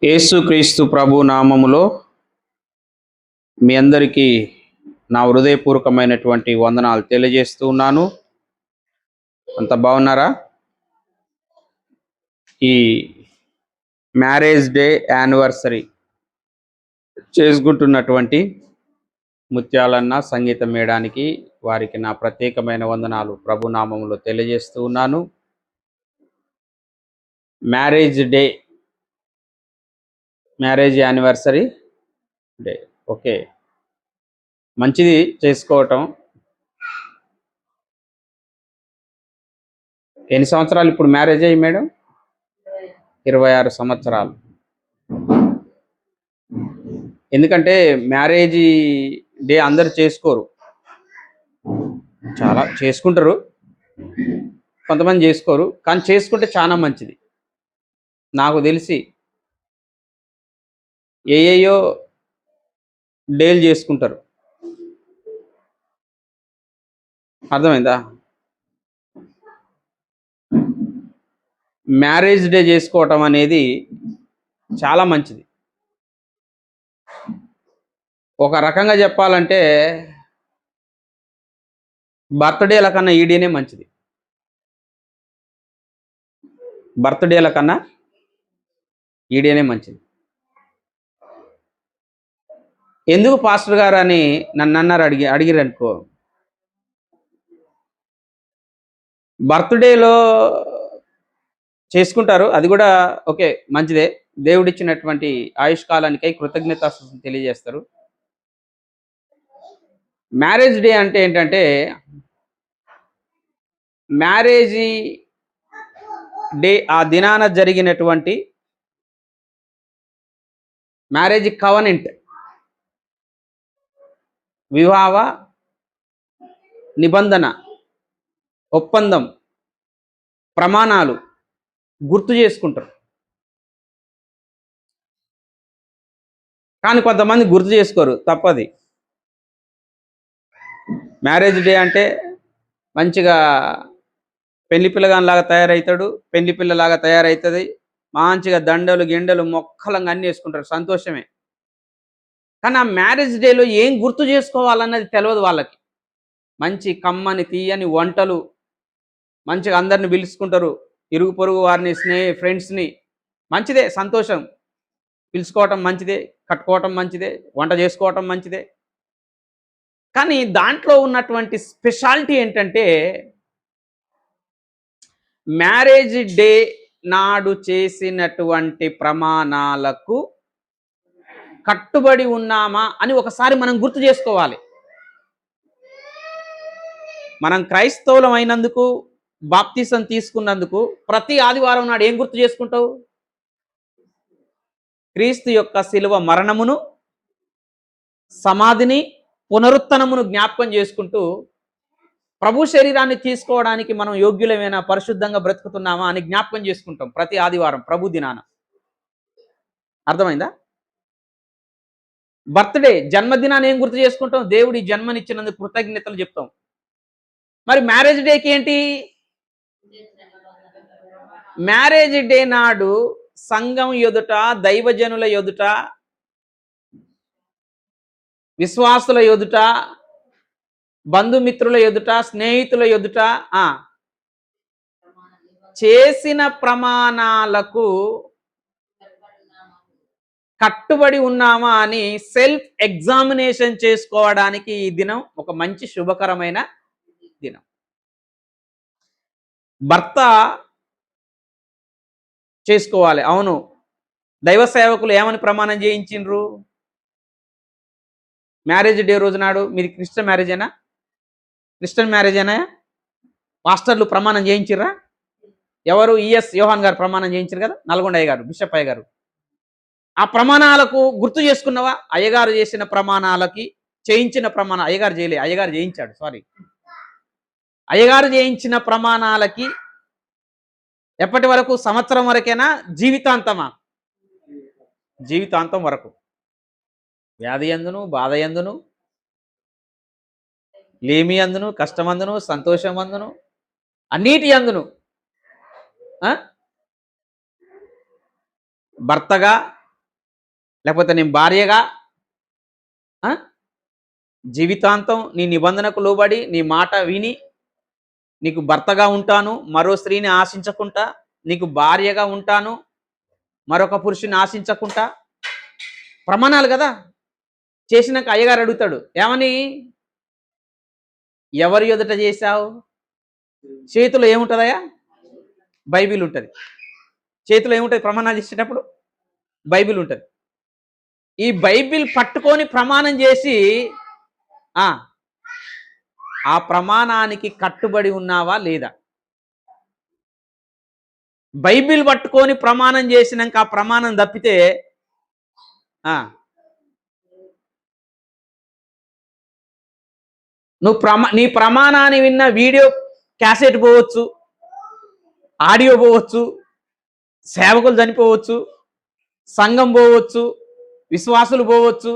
యేసుక్రీస్తు ప్రభు నామములో మీ అందరికీ నా హృదయపూర్వకమైనటువంటి వందనాలు తెలియజేస్తూ ఉన్నాను. అంత బాగున్నారా? ఈ మ్యారేజ్ డే యానివర్సరీ చేసుకుంటున్నటువంటి ముత్యాలన్న సంగీతం వేయడానికి వారికి నా ప్రత్యేకమైన వందనాలు ప్రభు నామములో తెలియజేస్తూ ఉన్నాను. మ్యారేజ్ యానివర్సరీ డే ఓకే, మంచిది చేసుకోవటం. ఎన్ని సంవత్సరాలు ఇప్పుడు మ్యారేజ్ అయ్యి మేడం? 26 సంవత్సరాలు. ఎందుకంటే మ్యారేజ్ డే అందరు చేసుకోరు, చాలా చేసుకుంటారు, కొంతమంది చేసుకోరు, కానీ చేసుకుంటే చాలా మంచిది. నాకు తెలిసి ఏయో డేలు చేసుకుంటారు, అర్థమైందా? మ్యారేజ్ డే చేసుకోవటం అనేది చాలా మంచిది. ఒక రకంగా చెప్పాలంటే బర్త్డేల కన్నా ఈ డేనే మంచిది. బర్త్డేల కన్నా ఈ డేనే మంచిది. ఎందుకు పాస్టర్ గారు అని నన్ను అన్నారు, అడిగిరనుకో, బర్త్డేలో చేసుకుంటారు, అది కూడా ఓకే, మంచిదే. దేవుడిచ్చినటువంటి ఆయుష్కాలానికై కృతజ్ఞత తెలియజేస్తారు. మ్యారేజ్ డే అంటే ఏంటంటే, మ్యారేజ్ డే ఆ దినాన జరిగినటువంటి మ్యారేజ్ కవనెంట్, వివాహ నిబంధన, ఒప్పందం, ప్రమాణాలు గుర్తు చేసుకుంటారు. కానీ కొంతమంది గుర్తు చేసుకోరు, తప్పది. మ్యారేజ్ డే అంటే మంచిగా పెళ్లి పిల్లగానిలాగా తయారవుతాడు, పెళ్లి పిల్లలాగా తయారవుతుంది, మంచిగా దండలు గిండలు మొక్కలంగా అన్నీ వేసుకుంటారు, సంతోషమే. కానీ ఆ మ్యారేజ్ డేలో ఏం గుర్తు చేసుకోవాలన్నది తెలియదు వాళ్ళకి. మంచి కమ్మని తీయని వంటలు, మంచిగా అందరిని పిలుచుకుంటారు, ఇరుగు పొరుగు వారిని, ఫ్రెండ్స్ని. మంచిదే, సంతోషం. పిలుచుకోవటం మంచిదే, కట్టుకోవటం మంచిదే, వంట చేసుకోవటం మంచిదే. కానీ దాంట్లో ఉన్నటువంటి స్పెషాలిటీ ఏంటంటే, మ్యారేజ్ డే నాడు చేసినటువంటి ప్రమాణాలకు కట్టుబడి ఉన్నామా అని ఒకసారి మనం గుర్తు చేసుకోవాలి. మనం క్రైస్తవులం అయినందుకు, బాప్తిసం తీసుకున్నందుకు ప్రతి ఆదివారం నాడు ఏం గుర్తు చేసుకుంటావు? క్రీస్తు యొక్క శిలువ మరణమును, సమాధిని, పునరుత్థనమును జ్ఞాపకం చేసుకుంటూ ప్రభు శరీరాన్ని తీసుకోవడానికి మనం యోగ్యులమైన, పరిశుద్ధంగా బ్రతుకుతున్నామా అని జ్ఞాపకం చేసుకుంటాం ప్రతి ఆదివారం ప్రభు దినాన. అర్థమైందా? బర్త్డే, జన్మదినాన్ని ఏం గుర్తు చేసుకుంటాం? దేవుడి జన్మనిచ్చినందుకు కృతజ్ఞతలు చెప్తాం. మరి మ్యారేజ్ డేకి ఏంటి? మ్యారేజ్ డే నాడు సంఘం ఎదుట, దైవజనుల ఎదుట, విశ్వాసుల ఎదుట, బంధుమిత్రుల ఎదుట, స్నేహితుల ఎదుట చేసిన ప్రమాణాలకు కట్టుబడి ఉన్నామా అని సెల్ఫ్ ఎగ్జామినేషన్ చేసుకోవడానికి ఈ దినం ఒక మంచి శుభకరమైన దినం. భర్త చేసుకోవాలి. అవును, దైవ సేవకులు ఏమని ప్రమాణం చేయించిండ్రు? మ్యారేజ్ డే రోజు నాడు, మీది క్రిస్టియన్ మ్యారేజేనా? క్రిస్టియన్ మ్యారేజేనా? పాస్టర్లు ప్రమాణం చేయించిర్రా? ఎవరు? ఈఎస్ యోహాన్ గారు ప్రమాణం చేయించారు కదా, నల్గొండ అయ్య గారు, బిషప్ అయ్య గారు. ఆ ప్రమాణాలకు గుర్తు చేసుకున్నవా? అయ్యగారు చేసిన ప్రమాణాలకి, చేయించిన ప్రమాణం, అయ్యగారు చేయలే, అయ్యగారు చేయించాడు, సారీ, అయ్యగారు చేయించిన ప్రమాణాలకి ఎప్పటి వరకు? సంవత్సరం వరకేనా? జీవితాంతమా? జీవితాంతం వరకు. వ్యాధి అందును, బాధ అందును, లేమి అందును, కష్టమందును, సంతోషం అందును, అన్నిటి అందును భర్తగా లేకపోతే నేను భార్యగా ఆ? జీవితాంతం నీ నిబంధనకు లోబడి నీ మాట విని నీకు భర్తగా ఉంటాను, మరో స్త్రీని ఆశించకుండా, నీకు భార్యగా ఉంటాను, మరొక పురుషుని ఆశించకుండా, ప్రమాణాలు కదా. చేసినాక అయ్యగారు అడుగుతాడు ఏమని, ఎవరి ఎదుట చేశావు? చేతిలో ఏముంటుందయ్యా? బైబిల్ ఉంటుంది. చేతిలో ఏముంటుంది ప్రమాణాలు చేసేటప్పుడు? బైబిల్ ఉంటుంది. ఈ బైబిల్ పట్టుకొని ప్రమాణం చేసి ఆ ప్రమాణానికి కట్టుబడి ఉన్నావా లేదా? బైబిల్ పట్టుకొని ప్రమాణం చేసినాక ఆ ప్రమాణం తప్పితే నువ్వు నీ ప్రమాణాన్ని విన్న వీడియో క్యాసెట్ పోవచ్చు, ఆడియో పోవచ్చు, సేవకులు చనిపోవచ్చు, సంఘం పోవచ్చు, విశ్వాసులు పోవచ్చు,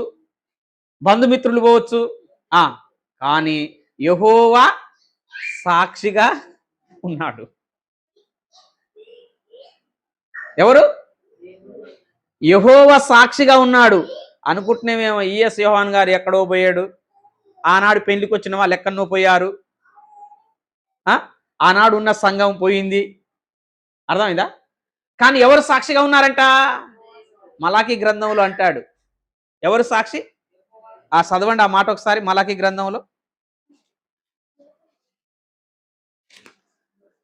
బంధుమిత్రులు పోవచ్చు, కానీ యెహోవా సాక్షిగా ఉన్నాడు. ఎవరు? యెహోవా సాక్షిగా ఉన్నాడు. అనుకుంటున్నామేమో ఈఎస్ యోహాన్ గారు ఎక్కడో పోయాడు, ఆనాడు పెళ్లికి వచ్చిన వాళ్ళు ఎక్కడనో పోయారు, ఆనాడు ఉన్న సంఘం పోయింది. అర్థమైందా? కానీ ఎవరు సాక్షిగా ఉన్నారంట? మలాకీ గ్రంథంలో అంటాడు. ఎవరు సాక్షి? చదవండి ఆ మాట ఒకసారి. మలాకీ గ్రంథంలో,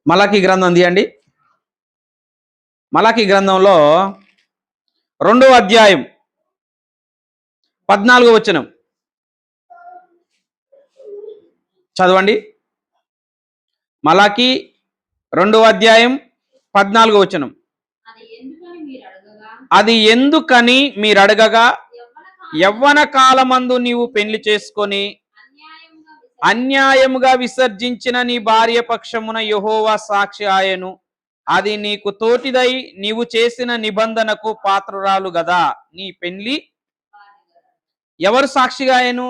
మలాకీ గ్రంథం తీయండి. మలాకీ గ్రంథంలో 2వ అధ్యాయం 14వ వచనం చదవండి. మలాకీ 2వ అధ్యాయం 14వ వచనం. అది ఎందుకని మీరడగగా, యవ్వన కాలమందు నీవు పెళ్లి చేసుకొని అన్యాయముగా విసర్జించిన నీ భార్య పక్షమున యెహోవా సాక్షి ఆయను. అది నీకు తోటిదై నీవు చేసిన నిబంధనకు పాత్రురాలు గదా. నీ పెళ్లి ఎవరు సాక్షిగా ఆయను?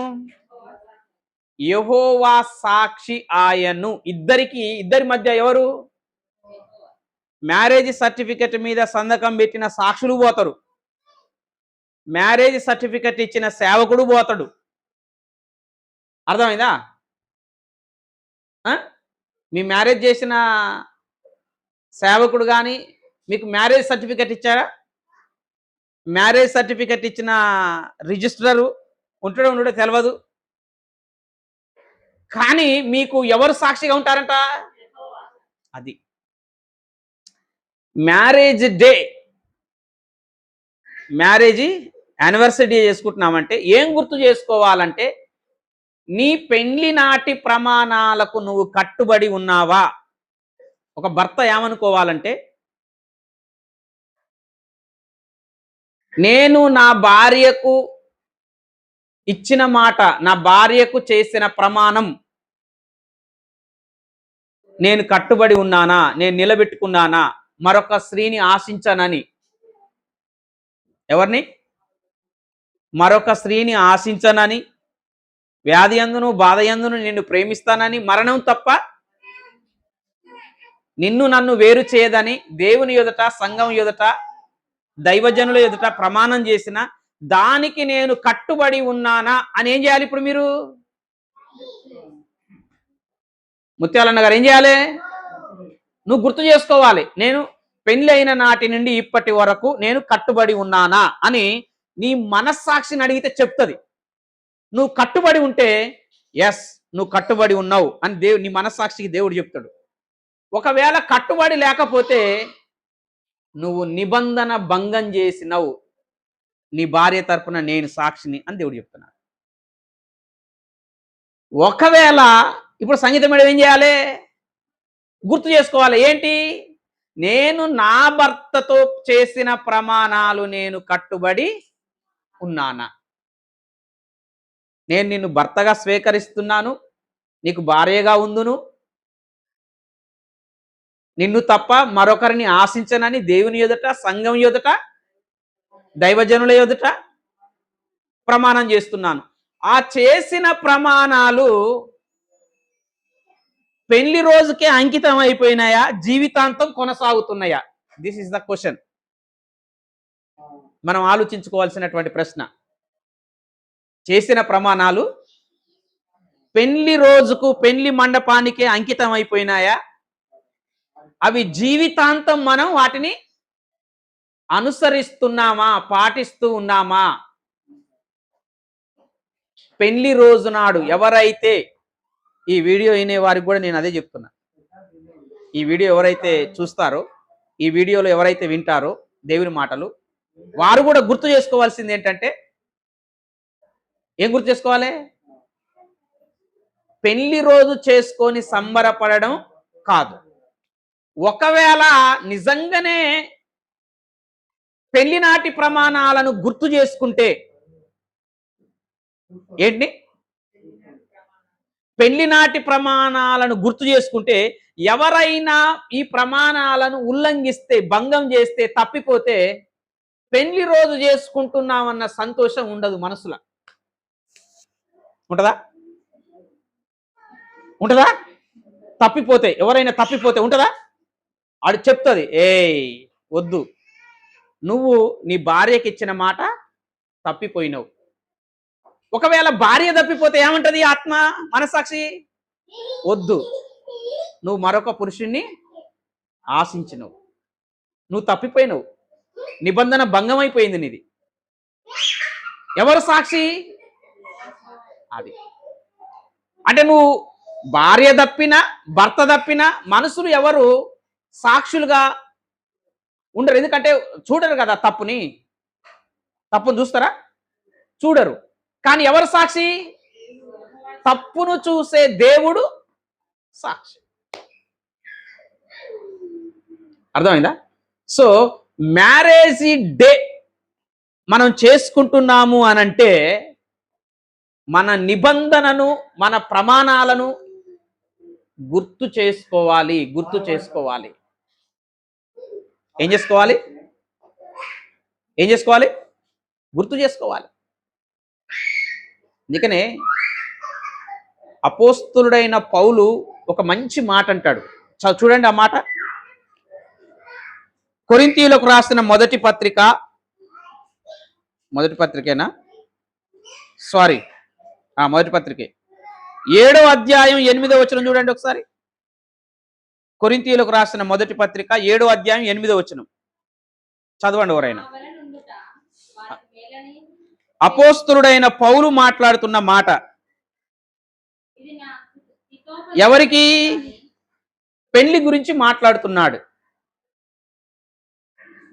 యెహోవా సాక్షి ఆయను. ఇద్దరి మధ్య ఎవరు? మ్యారేజ్ సర్టిఫికెట్ మీద సంతకం పెట్టిన సాక్షులు పోతారు, మ్యారేజ్ సర్టిఫికెట్ ఇచ్చిన సేవకుడు పోతాడు. అర్థమైందా? మీ మ్యారేజ్ చేసిన సేవకుడు కానీ మీకు మ్యారేజ్ సర్టిఫికెట్ ఇచ్చారా? మ్యారేజ్ సర్టిఫికెట్ ఇచ్చిన రిజిస్ట్రారు ఉండడో తెలియదు, కానీ మీకు ఎవరు సాక్షిగా ఉంటారంట? అది మ్యారేజ్ డే, మ్యారేజ్ యానివర్సరీ చేసుకుంటున్నామంటే ఏం గుర్తు చేసుకోవాలంటే, నీ పెళ్లి నాటి ప్రమాణాలకు నువ్వు కట్టుబడి ఉన్నావా? ఒక భర్త ఏమనుకోవాలంటే, నేను నా భార్యకు ఇచ్చిన మాట, నా భార్యకు చేసిన ప్రమాణం నేను కట్టుబడి ఉన్నానా, నేను నిలబెట్టుకున్నానా, మరొక స్త్రీని ఆశించనని. ఎవరిని? మరొక స్త్రీని ఆశించనని, వ్యాధి యందును బాధ యందును నిన్ను ప్రేమిస్తానని, మరణం తప్ప నిన్ను నన్ను వేరు చేయదని దేవుని ఎదుట, సంఘం ఎదుట, దైవజనుల ఎదుట ప్రమాణం చేసిన దానికి నేను కట్టుబడి ఉన్నానా అని ఏం చేయాలి? ఇప్పుడు మీరు ముత్యాలన్న గారు ఏం చేయాలి? నువ్వు గుర్తు చేసుకోవాలి, నేను పెళ్లి అయిన నాటి నుండి ఇప్పటి వరకు నేను కట్టుబడి ఉన్నానా అని నీ మనస్సాక్షిని అడిగితే చెప్తుంది. నువ్వు కట్టుబడి ఉంటే ఎస్ నువ్వు కట్టుబడి ఉన్నావు అని నీ మనస్సాక్షికి దేవుడు చెప్తాడు. ఒకవేళ కట్టుబడి లేకపోతే నువ్వు నిబంధన భంగం చేసినవు, నీ భార్య తరపున నేను సాక్షిని అని దేవుడు చెప్తున్నాడు. ఒకవేళ ఇప్పుడు సంగీతం మేడం ఏం చేయాలి? గుర్తు చేసుకోవాలి. ఏంటి? నేను నా భర్తతో చేసిన ప్రమాణాలు నేను కట్టుబడి ఉన్నానా? నేను నిన్ను భర్తగా స్వీకరిస్తున్నాను, నీకు భార్యగా ఉందును, నిన్ను తప్ప మరొకరిని ఆశించనని దేవుని ఎదుట, సంఘం ఎదుట, దైవజనుల ఎదుట ప్రమాణం చేస్తున్నాను. ఆ చేసిన ప్రమాణాలు పెళ్లి రోజుకే అంకితం అయిపోయినాయా, జీవితాంతం కొనసాగుతున్నాయా? This is the question. మనం ఆలోచించుకోవాల్సినటువంటి ప్రశ్న. చేసిన ప్రమాణాలు పెళ్లి రోజుకు, పెళ్లి మండపానికే అంకితం అయిపోయినాయా? అవి జీవితాంతం మనం వాటిని అనుసరిస్తున్నామా, పాటిస్తూ ఉన్నామా? పెళ్లి రోజు నాడు ఎవరైతే, ఈ వీడియో వినే వారికి కూడా నేను అదే చెప్తున్నా, ఈ వీడియో ఎవరైతే చూస్తారో, ఈ వీడియోలో ఎవరైతే వింటారో దేవుని మాటలు, వారు కూడా గుర్తు చేసుకోవాల్సింది ఏంటంటే, ఏం గుర్తు చేసుకోవాలి? పెళ్లి రోజు చేసుకొని సంబరపడడం కాదు. ఒకవేళ నిజంగానే పెళ్లినాటి ప్రమాణాలను గుర్తు చేసుకుంటే, ఏంటి, పెళ్లినాటి ప్రమాణాలను గుర్తు చేసుకుంటే, ఎవరైనా ఈ ప్రమాణాలను ఉల్లంఘిస్తే, భంగం చేస్తే, తప్పిపోతే పెళ్లి రోజు చేసుకుంటున్నామన్న సంతోషం ఉండదు మనసులో. ఉంటదా? ఉంటదా? తప్పిపోతే, ఎవరైనా తప్పిపోతే ఉంటదా? ఆడు చెప్తుంది, ఏయ్ వద్దు, నువ్వు నీ భార్యకి ఇచ్చిన మాట తప్పిపోయినావు. ఒకవేళ భార్య తప్పిపోతే ఏమంటది ఆత్మ, మనసాక్షి? వద్దు, నువ్వు మరొక పురుషుణ్ణి ఆశించినవు, నువ్వు తప్పిపోయినవు, నిబంధన భంగం అయిపోయింది నీది. ఎవరు సాక్షి? అది. అంటే నువ్వు భార్య తప్పినా, భర్త తప్పినా మనసులు ఎవరు సాక్షులుగా ఉండరు. ఎందుకంటే చూడరు కదా తప్పుని. తప్పును చూస్తారా? చూడరు. కానీ ఎవరు సాక్షి? తప్పును చూసే దేవుడు సాక్షి. అర్థమైందా? సో మ్యారేజ్ డే మనం చేసుకుంటున్నాము అనంటే మన నిబంధనను, మన ప్రమాణాలను గుర్తు చేసుకోవాలి. ఏం చేసుకోవాలి? గుర్తు చేసుకోవాలి. అందుకనే అపోస్తులుడైన పౌలు ఒక మంచి మాట అంటాడు. చూడండి ఆ మాట. కొరింథీయులకు రాసిన మొదటి పత్రికేనా? మొదటి పత్రికే 7వ అధ్యాయం 8వ వచనం చూడండి ఒకసారి. కొరింథీయులకు రాసిన మొదటి పత్రిక 7వ అధ్యాయం 8వ వచనం చదవండి ఎవరైనా. అపోస్తులుడైన పౌలు మాట్లాడుతున్న మాట. ఎవరికి? పెళ్లి గురించి మాట్లాడుతున్నాడు.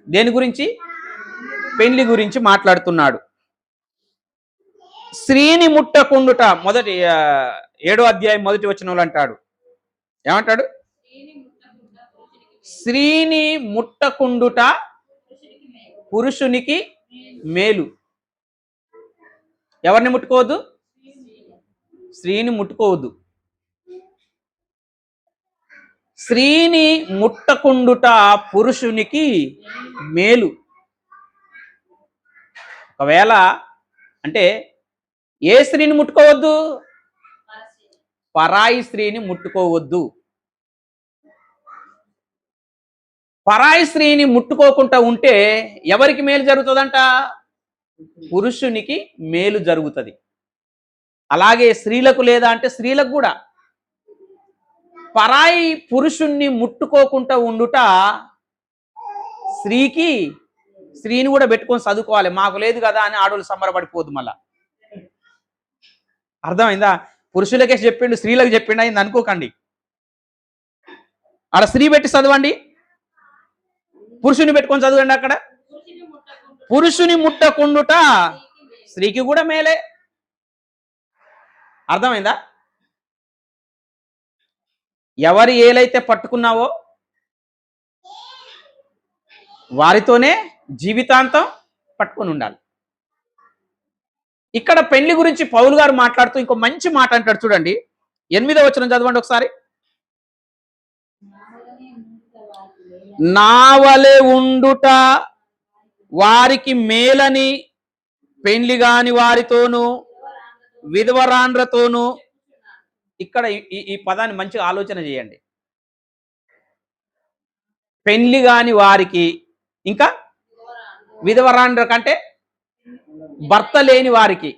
దేని గురించి? పెళ్లి గురించి మాట్లాడుతున్నాడు. స్త్రీని ముట్టకుండుట, 7వ అధ్యాయం 1వ వచనంలో అంటాడు. ఏమంటాడు? స్త్రీని ముట్టకుండుట పురుషునికి మేలు. ఎవరిని ముట్టుకోవద్దు? స్త్రీని ముట్టుకోవద్దు. స్త్రీని ముట్టకుండుట పురుషునికి మేలు. ఒకవేళ అంటే ఏ స్త్రీని ముట్టుకోవద్దు? పరాయి స్త్రీని ముట్టుకోవద్దు. పరాయి స్త్రీని ముట్టుకోకుండా ఉంటే ఎవరికి మేలు జరుగుతుందంట? పురుషునికి మేలు జరుగుతుంది. అలాగే స్త్రీలకు లేదా అంటే స్త్రీలకు కూడా పరాయి పురుషుణ్ణి ముట్టుకోకుండా ఉండుట స్త్రీని కూడా పెట్టుకొని చదువుకోవాలి. మాకు లేదు కదా అని ఆడవాళ్ళు సంబరపడిపోదు. మళ్ళా అర్థమైందా? పురుషులకే చెప్పిండు, స్త్రీలకు చెప్పిండు అయింది అనుకోకండి. ఆడ స్త్రీ పెట్టి చదవండి, పురుషుని పెట్టుకొని చదవండి. అక్కడ పురుషుని ముట్టకుండుట స్త్రీకి కూడా మేలే. అర్థమైందా? ఎవరి ఏలైతే పట్టుకున్నావో వారితోనే జీవితాంతం పట్టుకొని ఉండాలి. ఇక్కడ పెళ్లి గురించి పౌలు గారు మాట్లాడుతూ ఇంకో మంచి మాట అంటాడు. చూడండి 8వ వచనం చదవండి ఒకసారి. నావలే ఉండుట వారికి మేలని పెళ్లి గాని వారితోనూ విధవరాండ్రతోనూ. ఇక్కడ ఈ పదాన్ని మంచిగా ఆలోచన చేయండి. పెళ్లి గాని వారికి, ఇంకా విధవరాండ్ర కంటే భర్త లేని వారికి.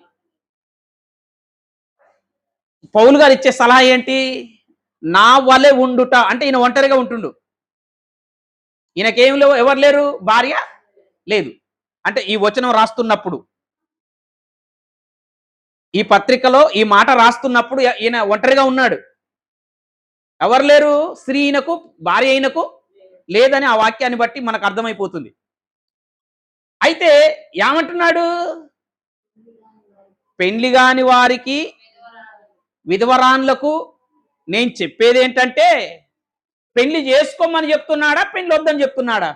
పౌలు గారు ఇచ్చే సలహా ఏంటి? నా వలె ఉండుట. అంటే ఈయన ఒంటరిగా ఉంటుండు, ఈయనకేం లేవు, ఎవరు లేరు, భార్య లేదు. అంటే ఈ వచనం రాస్తున్నప్పుడు, ఈ పత్రికలో ఈ మాట రాస్తున్నప్పుడు ఈయన ఒంటరిగా ఉన్నాడు, ఎవరు లేరు, స్త్రీ ఈయనకు, భార్య అయినకు లేదని ఆ వాక్యాన్ని బట్టి మనకు అర్థమైపోతుంది. అయితే ఏమంటున్నాడు? పెండ్లి కాని వారికి, విధవరాన్లకు నేను చెప్పేది ఏంటంటే, పెళ్లి చేసుకోమని చెప్తున్నాడా, పెళ్లి వద్దని చెప్తున్నాడా?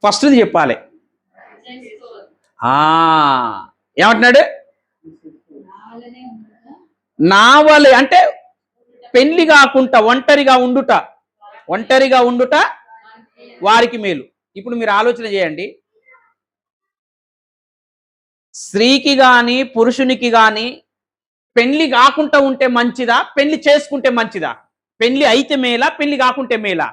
ఫస్ట్ చెప్పాలి. ఏమంటున్నాడు? నా వలె అంటే పెళ్లి కాకుండా ఒంటరిగా ఉండుట, ఒంటరిగా ఉండుట వారికి మేలు. ఇప్పుడు మీరు ఆలోచన చేయండి, స్త్రీకి గాని పురుషునికి గాని పెళ్లి కాకుండా ఉంటే మంచిదా, పెళ్లి చేసుకుంటే మంచిదా? పెళ్లి అయితే మేలా, పెళ్లి కాకుంటే మేలా?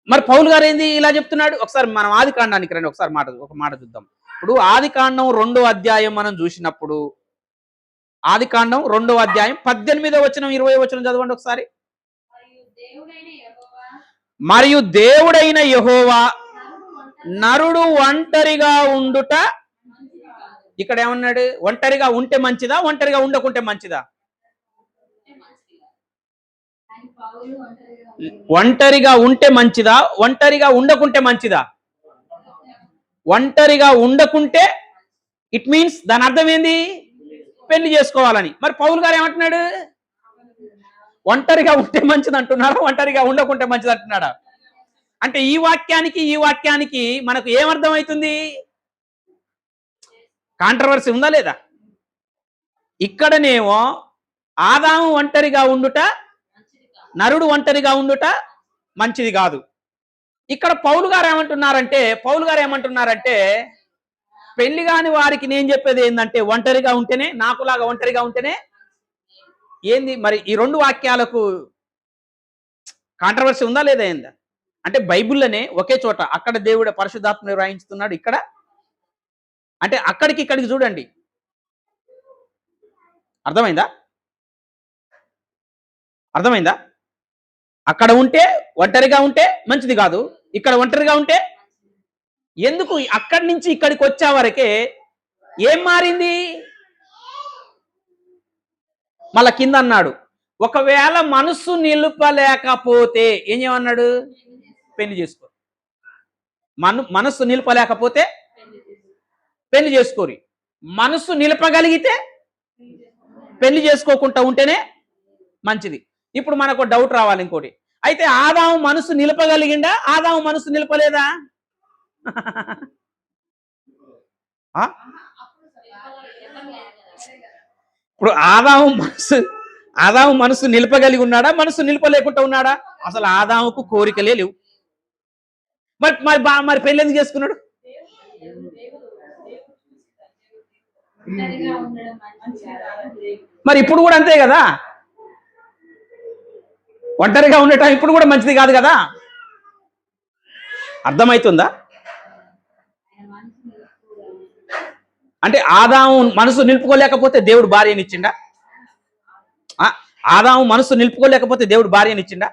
మరి పౌలు గారు ఏంది ఇలా చెప్తున్నాడు? ఒకసారి మనం ఆది కాండానికి రండి, ఒకసారి ఒక మాట చూద్దాం. ఇప్పుడు ఆది కాండం 2వ అధ్యాయం మనం చూసినప్పుడు, ఆది కాండం 2వ అధ్యాయం 18వ వచనం 20వ వచనం చదవండి ఒకసారి. మరియు దేవుడైన యెహోవా నరుడు ఒంటరిగా ఉండుట, ఇక్కడ ఏమన్నాడు? ఒంటరిగా ఉంటే మంచిదా, ఒంటరిగా ఉండకుంటే మంచిదా? ఒంటరిగా ఉంటే మంచిదా, ఒంటరిగా ఉండకుంటే మంచిదా? ఒంటరిగా ఉండకుంటే ఇట్ మీన్స్ దాని అర్థం ఏంది? పెళ్లి చేసుకోవాలని. మరి పౌలు గారు ఏమంటున్నాడు? ఒంటరిగా ఉంటే మంచిది అంటున్నారా, ఒంటరిగా ఉండకుంటే మంచిది అంటున్నాడా? అంటే ఈ వాక్యానికి మనకు ఏమర్థమవుతుంది? కాంట్రవర్సీ ఉందా లేదా? ఇక్కడనేమో ఆదాము ఒంటరిగా ఉండుట, నరుడు ఒంటరిగా ఉండుట మంచిది కాదు. ఇక్కడ పౌలు గారు ఏమంటున్నారంటే పెళ్లి కాని వారికి నేను చెప్పేది ఏంటంటే, ఒంటరిగా ఉంటేనే, నాకులాగా ఒంటరిగా ఉంటేనే ఏంది? మరి ఈ రెండు వాక్యాలకు కాంట్రవర్సీ ఉందా లేదా? ఏందా అంటే బైబిల్లోనే ఒకే చోట అక్కడ దేవుడు పరిశుద్ధాత్మ నిర్వహిస్తున్నాడు, ఇక్కడ అంటే అక్కడికి ఇక్కడికి చూడండి. అర్థమైందా? అక్కడ ఉంటే ఒంటరిగా ఉంటే మంచిది కాదు, ఇక్కడ ఒంటరిగా ఉంటే ఎందుకు? అక్కడి నుంచి ఇక్కడికి వచ్చే వరకే ఏం మారింది? మళ్ళా కింద అన్నాడు, ఒకవేళ మనస్సు నిలుపలేకపోతే ఏం చేయమన్నాడు? పెళ్లి చేసుకో. మనస్సు నిలపలేకపోతే పెళ్లి చేసుకోరి, మనస్సు నిలపగలిగితే పెళ్లి చేసుకోకుండా ఉంటేనే మంచిది. ఇప్పుడు మనకు డౌట్ రావాలి ఇంకోటి, అయితే ఆదాము మనస్సు నిలపగలిగిందా, ఆదాము మనస్సు నిలపలేదా? ఇప్పుడు ఆదాము మనస్సు నిలపగలిగి ఉన్నాడా, మనస్సు నిలపలేకుండా ఉన్నాడా? అసలు ఆదాముకు కోరికలే లేవు. మరి పెళ్లి ఎందుకు చేసుకున్నాడు? మరి ఇప్పుడు కూడా అంతే కదా, ఒంటరిగా ఉండటం ఇప్పుడు కూడా మంచిది కాదు కదా. అర్థమవుతుందా? అంటే ఆదాము మనసు నిలుపుకోలేకపోతే దేవుడు భార్యనిచ్చిండా? ఆదాము మనసు నిలుపుకోలేకపోతే దేవుడు భార్యనిచ్చిండా?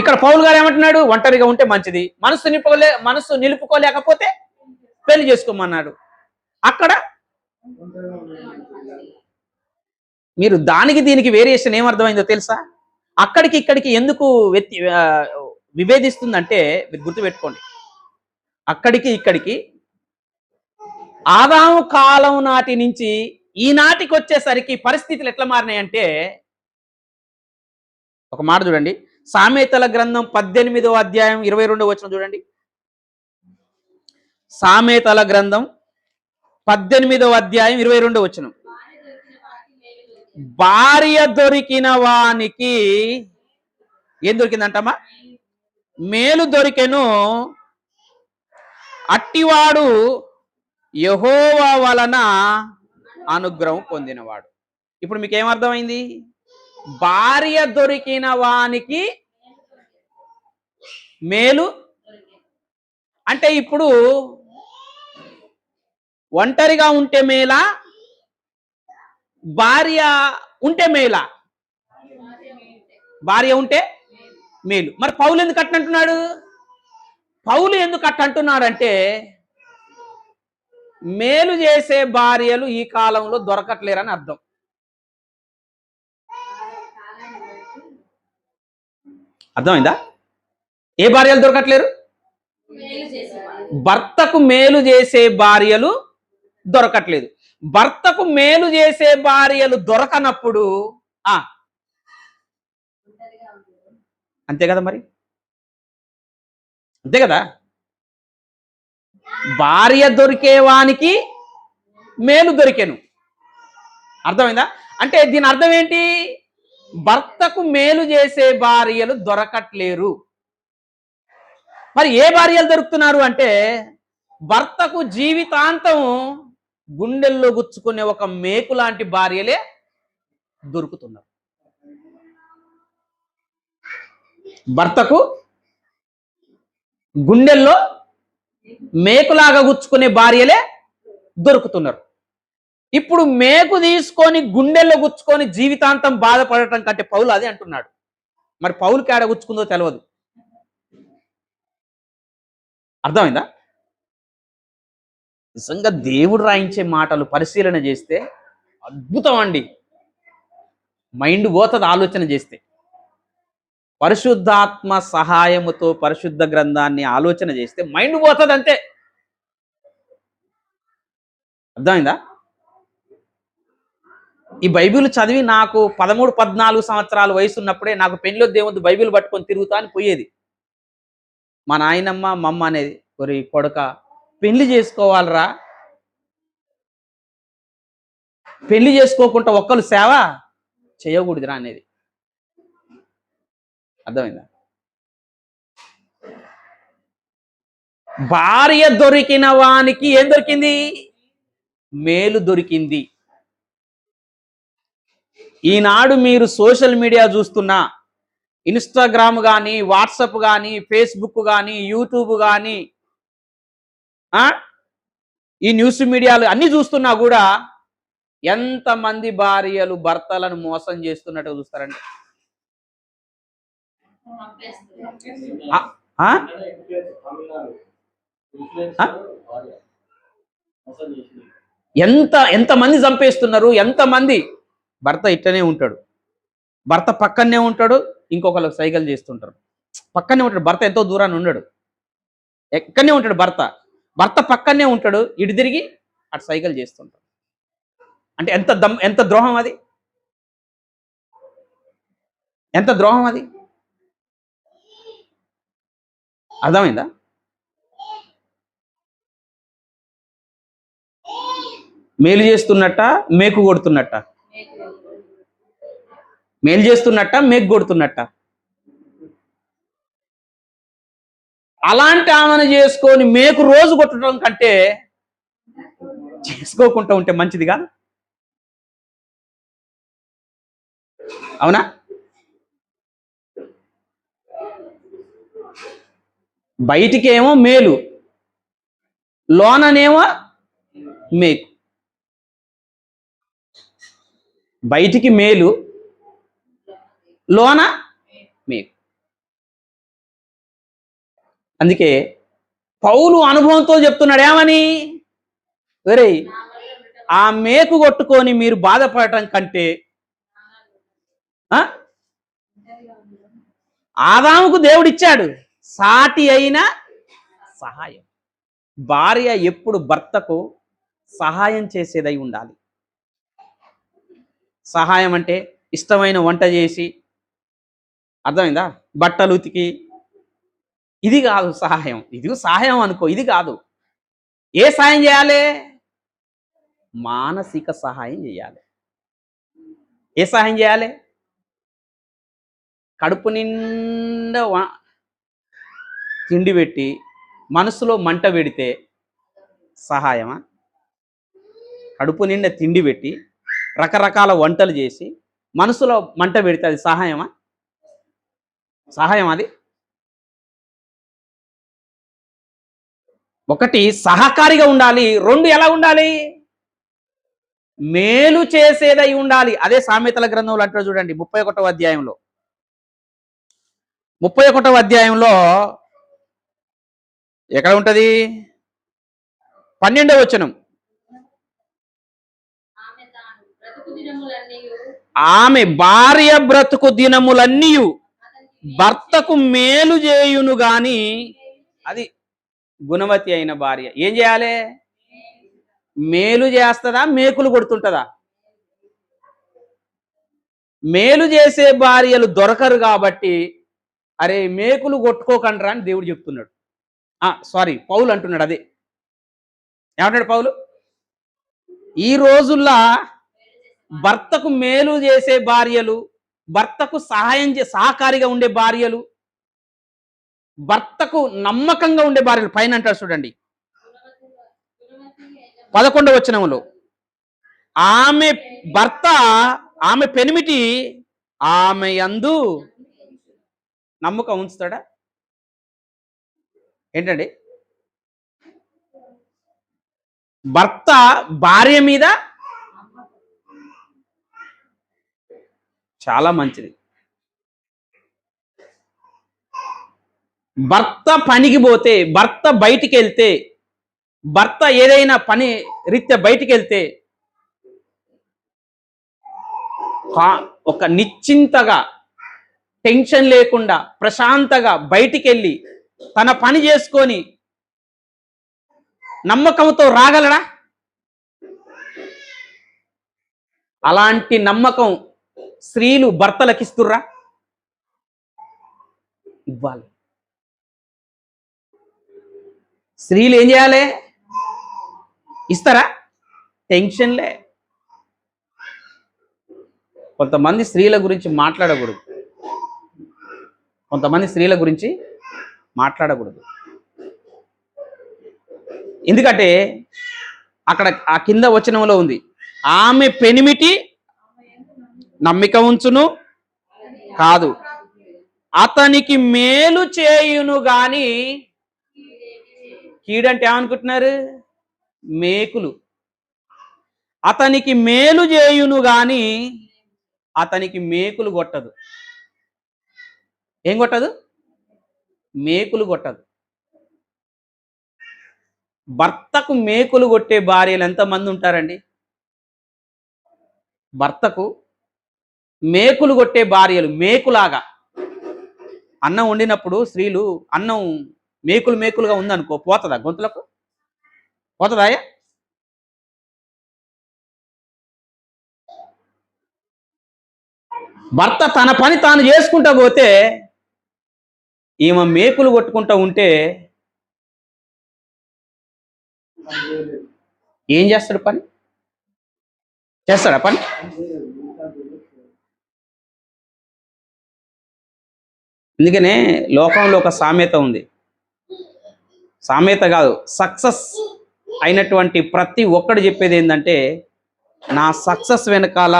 ఇక్కడ పౌలు గారు ఏమంటున్నాడు? ఒంటరిగా ఉంటే మంచిది, మనసు నిలుపుకోలేకపోతే పెళ్లి చేసుకోమన్నాడు. అక్కడ మీరు దానికి దీనికి వేరియేషన్ ఏమర్థమైందో తెలుసా? అక్కడికి ఇక్కడికి ఎందుకు విభేదిస్తుందంటే మీరు గుర్తుపెట్టుకోండి, అక్కడికి ఇక్కడికి ఆదాము కాలం నాటి నుంచి ఈనాటికి వచ్చేసరికి పరిస్థితులు ఎట్లా మారినాయంటే, ఒక మాట చూడండి, సామెతల గ్రంథం 18వ అధ్యాయం 22వ వచనం చూడండి. సామెతల గ్రంథం 18వ అధ్యాయం 22వ వచనం. భార్య దొరికిన వానికి ఏం దొరికిందంటమ్మా? మేలు దొరికెను, అట్టివాడు యెహోవా వలన అనుగ్రహం పొందినవాడు. ఇప్పుడు మీకు ఏమర్థమైంది? భార్య దొరికిన వానికి మేలు. అంటే ఇప్పుడు ఒంటరిగా ఉంటే మేలా, భార్య ఉంటే మేలా? భార్య ఉంటే మేలు. మరి పౌలు ఎందుకు అట్టంటున్నాడు? పౌలు ఎందుకు అట్టంటున్నాడంటే మేలు చేసే భార్యలు ఈ కాలంలో దొరకట్లేరని అర్థం. అర్థమైందా? ఏ భార్యలు దొరకట్లేరు? భర్తకు మేలు చేసే భార్యలు దొరకట్లేదు. భర్తకు మేలు చేసే భార్యలు దొరకనప్పుడు అంతే కదా, మరి అంతే కదా. భార్య దొరికేవానికి మేలు దొరికెను. అర్థమైందా? అంటే దీని అర్థం ఏంటి? భర్తకు మేలు చేసే భార్యలు దొరకట్లేరు. మరి ఏ భార్యలు దొరుకుతున్నారు అంటే భర్తకు జీవితాంతం గుండెల్లో గుచ్చుకునే ఒక మేకు లాంటి భార్యలే దొరుకుతున్నారు. భర్తకు గుండెల్లో మేకులాగా గుచ్చుకునే భార్యలే దొరుకుతున్నారు. ఇప్పుడు మేకు తీసుకొని గుండెల్లో గుచ్చుకొని జీవితాంతం బాధపడటం కంటే పౌలు అదే అంటున్నాడు. మరి పౌలుకి ఆడ గుచ్చుకుందో తెలియదు. అర్థమైందా? నిజంగా దేవుడు రాయించే మాటలు పరిశీలన చేస్తే అద్భుతం అండి. మైండ్ పోతుంది ఆలోచన చేస్తే. పరిశుద్ధాత్మ సహాయముతో పరిశుద్ధ గ్రంథాన్ని ఆలోచన చేస్తే మైండ్ పోతుంది అంతే. అర్థమైందా? ఈ బైబిల్ చదివి నాకు 13-14 సంవత్సరాల వయసు ఉన్నప్పుడే నాకు పెళ్ళి దేవుడు బైబిల్ పట్టుకొని తిరుగుతా అని పోయేది. మా నాయనమ్మ మా అమ్మ అనేది, ఒరి కొడుక పెళ్లి చేసుకోవాలరా, పెళ్లి చేసుకోకుండా ఒక్కరు సేవ చేయకూడదురా అనేది. అర్థమైందా? భార్య దొరికిన వానికి ఏం దొరికింది? మేలు దొరికింది. ఈనాడు మీరు సోషల్ మీడియా చూస్తున్నా, ఇన్స్టాగ్రామ్ కానీ, వాట్సాప్ కానీ, ఫేస్బుక్ కానీ, యూట్యూబ్ కానీ, ఈ న్యూస్ మీడియాలు అన్ని చూస్తున్నా కూడా ఎంతమంది భార్యలు భర్తలను మోసం చేస్తున్నట్టు చూస్తారండి. ఎంతమంది చంపేస్తున్నారు, ఎంతమంది. భర్త ఇట్టనే ఉంటాడు, భర్త పక్కనే ఉంటాడు, ఇంకొకరికి సైకిల్ చేస్తుంటారు. పక్కనే ఉంటాడు భర్త, ఎంతో దూరాన్ని ఉండడు, ఎక్కడనే ఉంటాడు భర్త పక్కనే ఉంటాడు, ఇటు తిరిగి అటు సైకిల్ చేస్తుంటాడు. అంటే ఎంత ద్రోహం అది, ఎంత ద్రోహం అది. అర్థమైందా? మేలు చేస్తున్నట్ట, మేకు కొడుతున్నట్ట? మేలు చేస్తున్నట్ట, మేకు కొడుతున్నట్ట? అలాంటి ఆమెను చేసుకొని మేకు రోజు కొట్టడం కంటే చేసుకోకుండా ఉంటే మంచిది కాదు? అవునా? బయటికేమో మేలు, లోననేమో మేకు. బయటికి మేలు, లోన మేకు. అందుకే పౌలు అనుభవంతో చెప్తున్నాడు ఏమని, వేరే ఆ మేకు కొట్టుకొని మీరు బాధపడటం కంటే ఆదాముకు దేవుడిచ్చాడు సాటి అయిన సహాయం. భార్య ఎప్పుడు భర్తకు సహాయం చేసేదై ఉండాలి. సహాయం అంటే ఇష్టమైన వంట చేసి, అర్థమైందా, బట్టలు ఉతికి, ఇది కాదు సహాయం. ఇది సహాయం అనుకో, ఇది కాదు. ఏ సహాయం చేయాలి? మానసిక సహాయం చేయాలి. ఏ సహాయం చేయాలి? కడుపు నిండా తిండి పెట్టి మనసులో మంట పెడితే సహాయమా? కడుపు నిండా తిండి పెట్టి రకరకాల వంటలు చేసి మనసులో మంట పెడితే అది సహాయమా? సహాయం అది? ఒకటి సహకారిగా ఉండాలి, రెండు ఎలా ఉండాలి? మేలు చేసేదై ఉండాలి. అదే సామెతల గ్రంథంలో అంటారు చూడండి 31వ అధ్యాయంలో. 31వ అధ్యాయంలో ఎక్కడ ఉంటది? 12వ వచనం. ఆమె భార్య బ్రతుకు దినములన్నీ భర్తకు మేలు చేయును గాని, అది గుణవతి అయిన భార్య ఏం చేయాలి? మేలు చేస్తుందా, మేకులు కొడుతుంటదా? మేలు చేసే భార్యలు దొరకరు కాబట్టి అరే మేకులు కొట్టుకోకండ్రా అని దేవుడు చెప్తున్నాడు. సారీ, పౌలు అంటున్నాడు. అదే ఏమంటాడు పౌలు? ఈ రోజుల్లో భర్తకు మేలు చేసే భార్యలు, భర్తకు సహకారిగా ఉండే భార్యలు, భర్తకు నమ్మకంగా ఉండే భార్యలు పైన అంటారు చూడండి 11వ వచనంలో. ఆమె భర్త, ఆమె పెనిమిటి ఆమె యందు నమ్మకం ఉంచుతాడా? ఏంటండి? భర్త భార్య మీద చాలా మంచిది. భర్త పనికి పోతే, భర్త బయటికి వెళ్తే, భర్త ఏదైనా పని రీత్యా బయటికి వెళ్తే ఒక నిశ్చింతగా, టెన్షన్ లేకుండా, ప్రశాంతంగా బయటికి వెళ్ళి తన పని చేసుకొని నమ్మకంతో రాగలడా? అలాంటి నమ్మకం స్త్రీలు భర్తలకు ఇస్తుర్రా? ఇవ్వాలి. స్త్రీలు ఏం చేయాలి? ఇస్తారా? టెన్షన్లే. కొంతమంది స్త్రీల గురించి మాట్లాడకూడదు, కొంతమంది స్త్రీల గురించి మాట్లాడకూడదు. ఎందుకంటే అక్కడ ఆ కింద వచనంలో ఉంది, ఆమె పెనిమిటి నమ్మిక ఉంచును కాదు, అతనికి మేలు చేయును గాని. కీడంటే ఏమనుకుంటున్నారు? మేకులు. అతనికి మేలు చేయును గాని అతనికి మేకులు కొట్టదు. ఏం కొట్టదు? మేకులు కొట్టదు. భర్తకు మేకులు కొట్టే భార్యలు ఎంతమంది ఉంటారండి? భర్తకు మేకులు కొట్టే భార్యలు, మేకులాగా. అన్నం వండినప్పుడు స్త్రీలు అన్నం మేకులుగా ఉందనుకో, పోతుందా గొంతులకు? పోతుందా? భర్త తన పని తాను చేసుకుంటా పోతే ఈమె మేకులు కొట్టుకుంటా ఉంటే ఏం చేస్తాడు? పని చేస్తాడా? పని అందుకనే లోకంలో ఒక సామెత ఉంది. సామెత కాదు, సక్సెస్ అయినటువంటి ప్రతి ఒక్కడు చెప్పేది ఏంటంటే, నా సక్సెస్ వెనకాల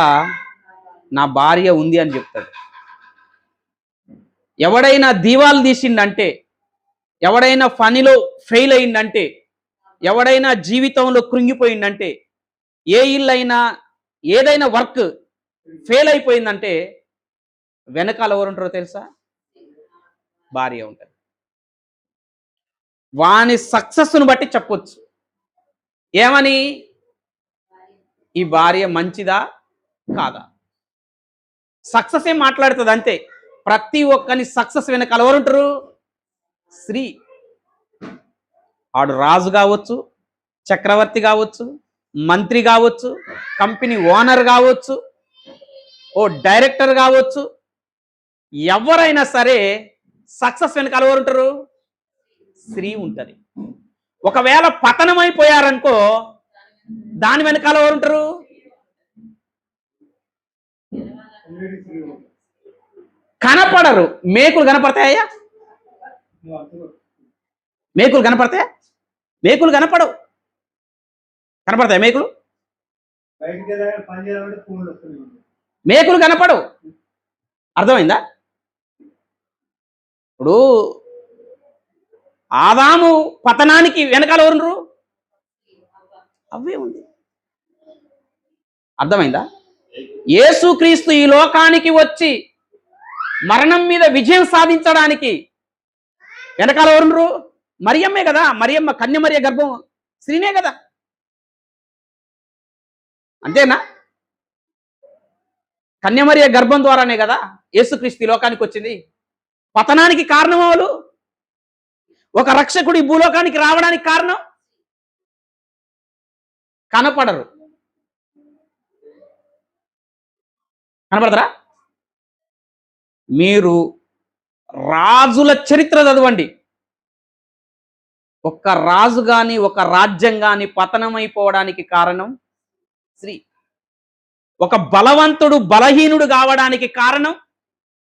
నా భార్య ఉంది అని చెప్తాడు. ఎవడైనా దీవాలు తీసిండంటే, ఎవడైనా పనిలో ఫెయిల్ అయిందంటే, ఎవడైనా జీవితంలో కృంగిపోయిందంటే, ఏ ఇల్లైనా ఏదైనా వర్క్ ఫెయిల్ అయిపోయిందంటే వెనకాల ఎవరు ఉంటారో తెలుసా? భార్య ఉంటుంది. వాని సక్సెస్ను బట్టి చెప్పొచ్చు. ఏమని? ఈ భార్య మంచిదా కాదా? సక్సెస్ ఏం మాట్లాడుతుంది అంతే. ప్రతి ఒక్కని సక్సెస్ వెనకాల ఎవరు ఉంటారు? స్త్రీ. ఆడు రాజు కావచ్చు, చక్రవర్తి కావచ్చు, మంత్రి కావచ్చు, కంపెనీ ఓనర్ కావచ్చు, ఓ డైరెక్టర్ కావచ్చు, ఎవరైనా సరే సక్సెస్ వెనకాల ఎవరు ఉంటారు? స్త్రీ ఉంటుంది. ఒకవేళ పతనం అయిపోయారనుకో, దాని వెనకాల ఎవరు ఉంటారు? కనపడరు. మేకులు కనపడతాయా? మేకులు కనపడతాయా? మేకులు కనపడవు. కనపడతాయి మేకులు? మేకులు కనపడవు. అర్థమైందా? ఇప్పుడు ఆదాము పతనానికి వెనకాల ఎవరుండ్రు? అవే ఉంది. అర్థమైందా? యేసుక్రీస్తు ఈ లోకానికి వచ్చి మరణం మీద విజయం సాధించడానికి వెనకాల ఎవరుండ్రు? మరియమ్మే కదా. మరియమ్మ, కన్యమరియ గర్భం స్త్రీనే కదా. అంతేనా? కన్యమరియ గర్భం ద్వారానే కదా యేసుక్రీస్తు ఈ లోకానికి వచ్చింది. పతనానికి కారణం ఎవరు? ఒక రక్షకుడు ఈ భూలోకానికి రావడానికి కారణం కనపడరు. కనపడతారా? మీరు రాజుల చరిత్ర చదవండి. ఒక్క రాజు గాని ఒక రాజ్యం గాని పతనమైపోవడానికి కారణం స్త్రీ. ఒక బలవంతుడు బలహీనుడు కావడానికి కారణం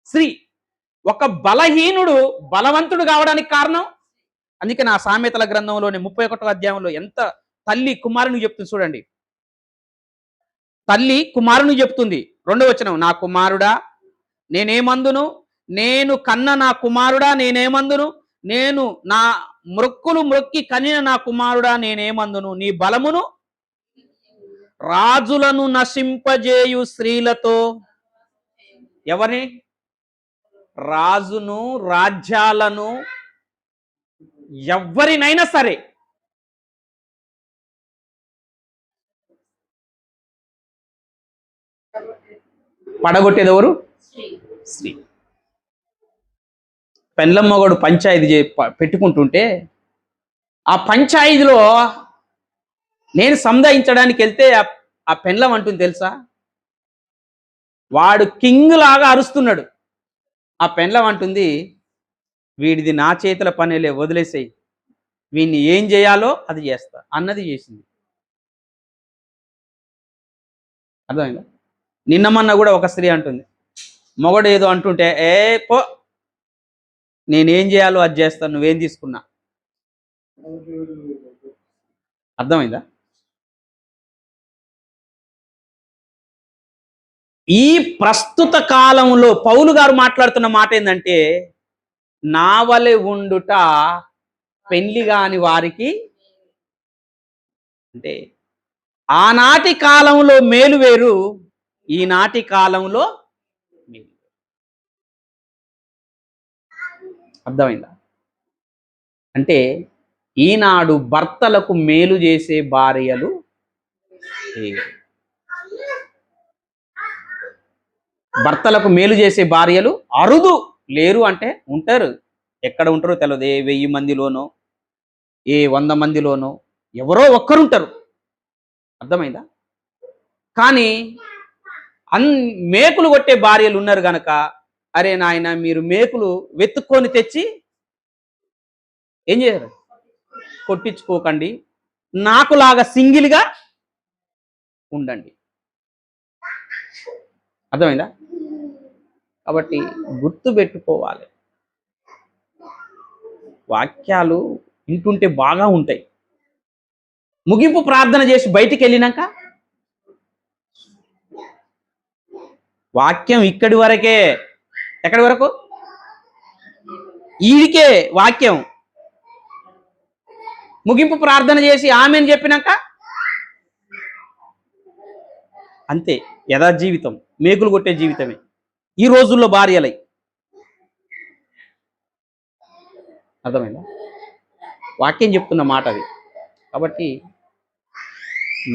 స్త్రీ. ఒక బలహీనుడు బలవంతుడు కావడానికి కారణం. అందుకే నా సామెతల గ్రంథంలోని 31వ అధ్యాయంలో ఎంత తల్లి కుమారుని చెప్తుంది చూడండి. తల్లి కుమారుని చెప్తుంది. 2వ వచనం, నా కుమారుడా నేనేమందును, నేను కన్న నా కుమారుడా నేనేమందును, నేను నా మ్రొక్కులు మ్రొక్కి కనిన నా కుమారుడా నేనేమందును, నీ బలమును రాజులను నశింపజేయు స్త్రీలతో. ఎవరిని? రాజును, రాజ్యాలను, ఎవరినైనా సరే పడగొట్టేది ఎవరు? స్త్రీ. పెండ్లం మొగడు పంచాయతీ పెట్టుకుంటుంటే ఆ పంచాయతీలో నేను సంధాయించడానికి వెళ్తే ఆ పెండ్లం అంటుంది తెలుసా, వాడు కింగ్ లాగా అరుస్తున్నాడు. ఆ పెండ్లం అంటుంది, వీడిది నా చేతుల పనేలే, వదిలేసేయి, వీడిని ఏం చేయాలో అది చేస్తా అన్నది చేసింది. అర్థమైందా? నిన్నమన్నా కూడా ఒక స్త్రీ అంటుంది, మొగడు ఏదో అంటుంటే, ఏ పో, నేనేం చేయాలో అది చేస్తాను, నువ్వేం తీసుకున్నా. అర్థమైందా? ఈ ప్రస్తుత కాలంలో పౌలు గారు మాట్లాడుతున్న మాట ఏంటంటే, నావలె ఉండుట పెళ్లి కాని వారికి. అంటే ఆనాటి కాలంలో మేలు వేరు, ఈనాటి కాలంలో మేలు. అర్థమైందా? అంటే ఈనాడు భర్తలకు మేలు చేసే భార్యలు భర్తలకు మేలు చేసే భార్యలు అరుదు. లేరు అంటే ఉంటారు. ఎక్కడ ఉంటారో తెలియదు. ఏ 1000 మందిలోనో, ఏ 100 మందిలోనో ఎవరో ఒక్కరుంటారు. అర్థమైందా? కానీ మేకులు కొట్టే భార్యలు ఉన్నారు గనక, అరే నాయన మీరు మేకులు వెతుక్కొని తెచ్చి ఏం చేయరు, కొట్టించుకోకండి, నాకులాగా సింగిల్గా ఉండండి. అర్థమైందా? కాబట్టి గుర్తు పెట్టుకోవాలి. వాక్యాలు వింటుంటే బాగా ఉంటాయి. ముగింపు ప్రార్థన చేసి బయటికి వెళ్ళినాక వాక్యం ఇక్కడి వరకే. ఎక్కడి వరకు? ఈడికే వాక్యం. ముగింపు ప్రార్థన చేసి ఆమెను చెప్పినాక అంతే. యథా జీవితం మేకులు కొట్టే జీవితమే ఈ రోజుల్లో భార్యలై. అర్థమైందా? వాక్యం చెప్తున్న మాట అది. కాబట్టి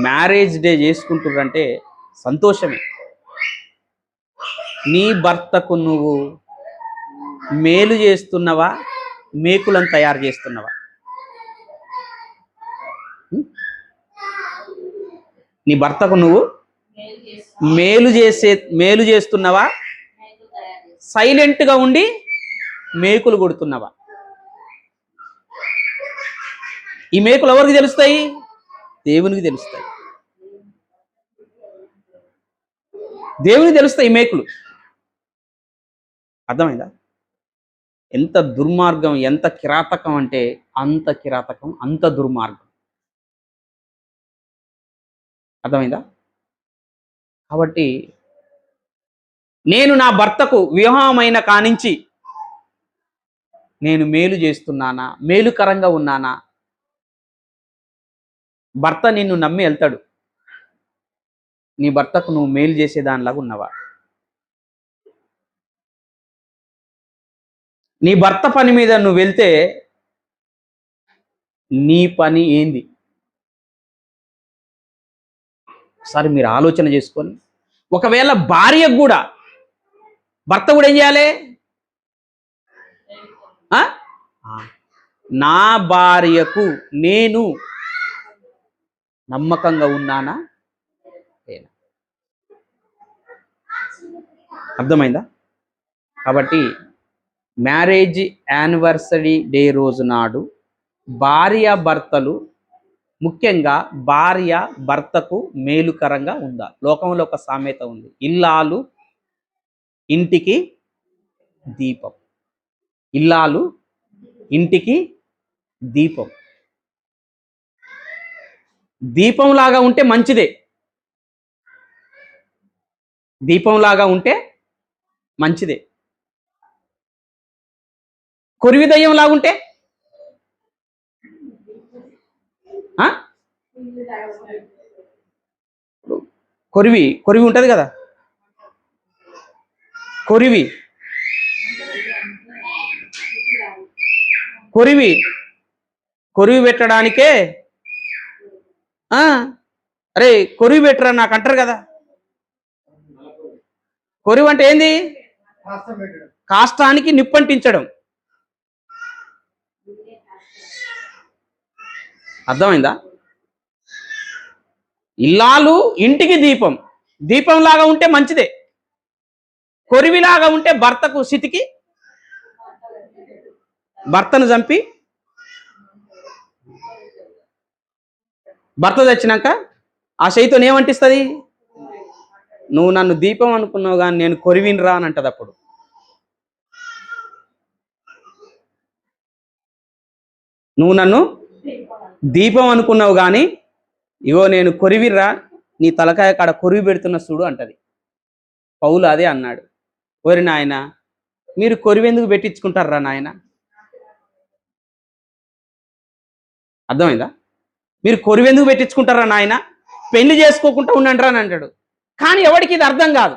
మ్యారేజ్ డే చేసుకుంటుర్రంటే సంతోషమే. నీ భర్తకు నువ్వు మేలు చేస్తున్నవా, మేకులను తయారు చేస్తున్నవా? నీ భర్తకు నువ్వు మేలు చేస్తున్నవా, సైలెంట్గా ఉండి మేకులు కొడుతున్నవా? ఈ మేకులు ఎవరికి తెలుస్తాయి? దేవునికి తెలుస్తాయి. దేవునికి తెలుస్తాయి ఈ మేకులు. అర్థమైందా? ఎంత దుర్మార్గం, ఎంత కిరాతకం అంటే అంత కిరాతకం, అంత దుర్మార్గం. అర్థమైందా? కాబట్టి నేను నా భర్తకు వివాహమైన కానించి నేను మేలు చేస్తున్నానా, మేలుకరంగా ఉన్నానా? భర్త నిన్ను నమ్మి వెళ్తాడు, నీ భర్తకు నువ్వు మేలు చేసేదానిలాగా ఉన్నవా? నీ భర్త పని మీద నువ్వు వెళ్తే నీ పని ఏంది? ఒకసారి మీరు ఆలోచన చేసుకొని, ఒకవేళ భార్యకు కూడా భర్త కూడా ఏం చేయాలి? ఆ? నా భార్యకు నేను నమ్మకంగా ఉన్నానా? అర్థమైందా? కాబట్టి మ్యారేజ్ యానివర్సరీ డే రోజు నాడు భార్య భర్తలు, ముఖ్యంగా భార్య భర్తకు మేలుకరంగా ఉండాలి. లోకంలో ఒక సామెత ఉంది, ఇల్లాలు ఇంటికి దీపం. ఇల్లాలు ఇంటికి దీపం. దీపంలాగా ఉంటే మంచిదే, దీపంలాగా ఉంటే మంచిదే. కొరివి దయ్యం లాగుంటే కొరివి కొరివి ఉంటుంది కదా, కొరివి కొరివి కొరివి పెట్టడానికే అరే కొరివి పెట్టరా నాకు అంటారు కదా. కొరివి అంటే ఏంది? కాష్టానికి నిప్పంటించడం. అర్థమైందా? ఇల్లాలు ఇంటికి దీపం, దీపంలాగా ఉంటే మంచిదే. కొరివిలాగా ఉంటే భర్తకు సితికి, భర్తను చంపి, భర్త తెచ్చినాక ఆ చేయితో ఏమంటిస్తుంది? నువ్వు నన్ను దీపం అనుకున్నావు కానీ నేను కొరివినరా అని అంటది. అప్పుడు నువ్వు నన్ను దీపం అనుకున్నావు కానీ ఇగో నేను కొరివిర్రా, నీ తలకాయ కాడ కొరివి పెడుతున్న చూడు అంటది. పౌలు అదే అన్నాడు, ఓరి నాయన మీరు కొరివెందుకు పెట్టించుకుంటారా నాయన? అర్థమైందా? మీరు కొరివెందుకు పెట్టించుకుంటారా నాయన, పెళ్లి చేసుకోకుండా ఉండండి రా అని అంటాడు. కానీ ఎవరికి ఇది అర్థం కాదు.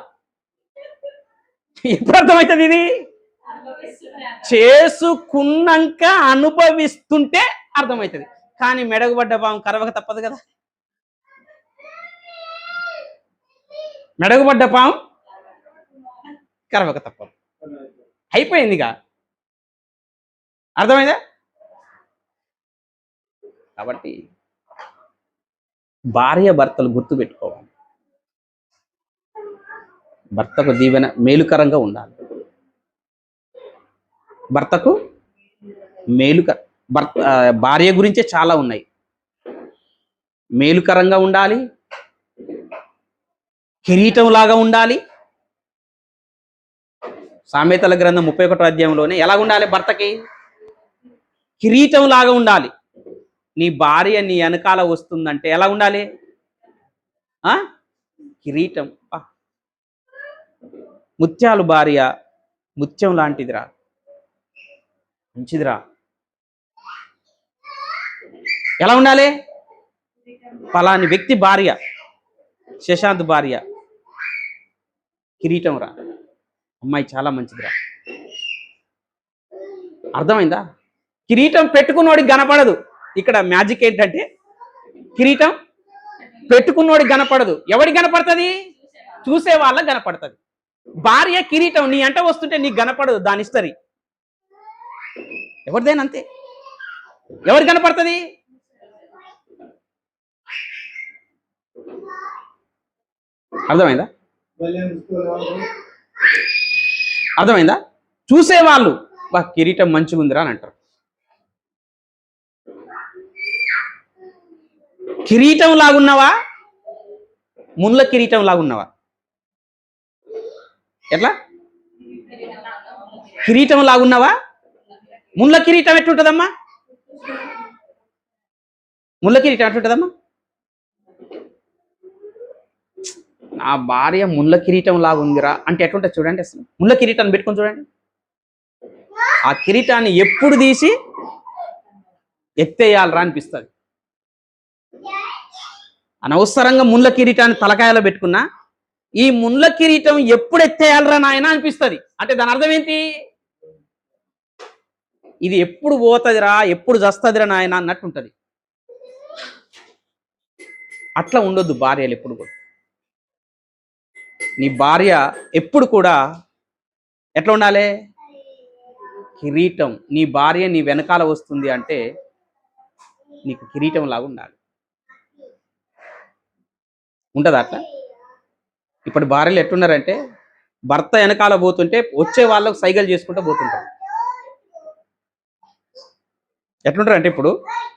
ఎప్పుడు అర్థమవుతుంది? ఇది చేసుకున్నాక అనుభవిస్తుంటే అర్థమవుతుంది. కానీ మెడగుబడ్డ పాము కరవక తప్పదు కదా. మెడగుబడ్డ పాము కరవక తప్పదు. అయిపోయిందిగా. అర్థమైందా? కాబట్టి భార్య భర్తలు గుర్తుపెట్టుకోవాలి, భర్తకు దీవెన మేలుకరంగా ఉండాలి. భర్తకు భార్య గురించే చాలా ఉన్నాయి. మేలుకరంగా ఉండాలి, కిరీటం లాగా ఉండాలి. సామెతల గ్రంథం 31వ అధ్యాయంలోనే ఎలా ఉండాలి? భర్తకి కిరీటం లాగా ఉండాలి. నీ భార్య నీ వెనకాల వస్తుందంటే ఎలా ఉండాలి? కిరీటం. ముత్యాలు భార్య ముత్యం లాంటిదిరా, మంచిదిరా. ఎలా ఉండాలి? పలాని వ్యక్తి భార్య, శశాంత్ భార్య కిరీటం రా, అమ్మాయి చాలా మంచిదిరా. అర్థమైందా? కిరీటం పెట్టుకున్నోడికి కనపడదు. ఇక్కడ మ్యాజిక్ ఏంటంటే కిరీటం పెట్టుకున్నోడికి కనపడదు. ఎవడికి కనపడుతుంది? చూసే వాళ్ళకి కనపడుతుంది. భార్య కిరీటం నీ అంట వస్తుంటే నీకు కనపడదు, దాని హిస్టరీ ఎవరిదైనా అంతే. ఎవరికి కనపడుతుంది? అర్థమైందా? అర్థమైందా? చూసేవాళ్ళు బా కిరీటం మంచిగా ఉందిరా అని అంటారు. కిరీటం లాగున్నావా, ముళ్ళ కిరీటం లాగున్నావా? ఎట్లా? కిరీటం లాగున్నావా? ముళ్ళ కిరీటం ఎట్లుంటుందమ్మా? ముళ్ళ కిరీటం ఎట్లుంటుందమ్మా? నా భార్య ముళ్ళ కిరీటం లాగా ఉందిరా అంటే ఎట్లుంటుంది చూడండి. అసలు ముళ్ళ కిరీటాన్ని పెట్టుకొని చూడండి. ఆ కిరీటాన్ని ఎప్పుడు తీసి ఎత్తేయాలరా అనిపిస్తుంది. అనవసరంగా ముళ్ళ కిరీటాన్ని తలకాయలో పెట్టుకున్నా ఈ ముళ్ళ కిరీటం ఎప్పుడు ఎత్తేయాలరా నాయన అనిపిస్తుంది. అంటే దాని అర్థం ఏంటి? ఇది ఎప్పుడు పోతుందిరా, ఎప్పుడు చస్తుందిరా నాయన అన్నట్టుంటది. అట్లా ఉండొద్దు భార్యలు ఎప్పుడు కూడా. నీ భార్య ఎప్పుడు కూడా ఎట్లా ఉండాలి? కిరీటం. నీ భార్య నీ వెనకాల వస్తుంది అంటే నీకు కిరీటం లాగా ఉండాలి. ఉంటుందా అట్లా? ఇప్పుడు భార్యలు ఎట్టున్నారంటే భర్త వెనకాల పోతుంటే వచ్చే వాళ్ళకు సైగలు చేసుకుంటూ పోతుంటారు. ఎట్లుంటారంటే ఇప్పుడు